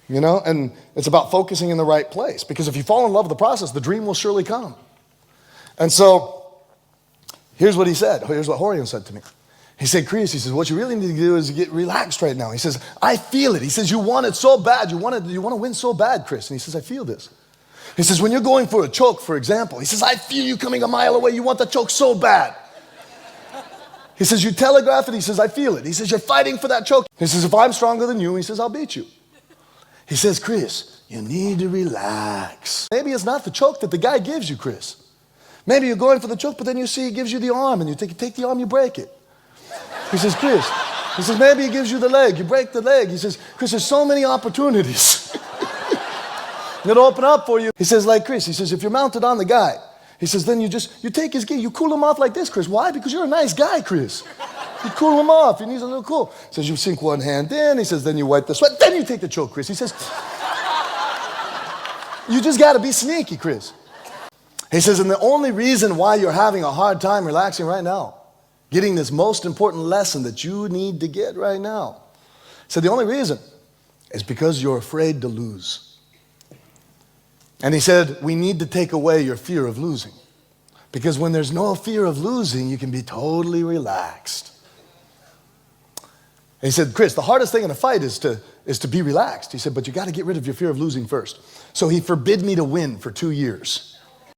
You know, and it's about focusing in the right place. Because if you fall in love with the process, the dream will surely come. And so, here's what he said. Here's what Horion said to me. He said, Chris, he says, what you really need to do is get relaxed right now. He says, I feel it. He says, you want it so bad. You want to win so bad, Chris. And he says, I feel this. He says, when you're going for a choke, for example, he says, I feel you coming a mile away. You want the choke so bad. He says, you telegraph it. He says, I feel it. He says, you're fighting for that choke. He says, if I'm stronger than you, he says, I'll beat you. He says, Chris, you need to relax. Maybe it's not the choke that the guy gives you, Chris. Maybe you're going for the choke, but then you see he gives you the arm, and you take the arm, you break it. He says, Chris, he says, maybe he gives you the leg, you break the leg. He says, Chris, there's so many opportunities that'll open up for you. He says, like Chris, he says, if you're mounted on the guy, he says, then you take his gi, you cool him off like this, Chris. Why? Because you're a nice guy, Chris. You cool him off. He needs a little cool. He says, you sink one hand in. He says, then you wipe the sweat. Then you take the choke, Chris. He says, you just got to be sneaky, Chris. He says, and the only reason why you're having a hard time relaxing right now, getting this most important lesson that you need to get right now. He said, the only reason is because you're afraid to lose. And he said, we need to take away your fear of losing. Because when there's no fear of losing, you can be totally relaxed. And he said, Chris, the hardest thing in a fight is to be relaxed. He said, but you got to get rid of your fear of losing first. So he forbid me to win for 2 years.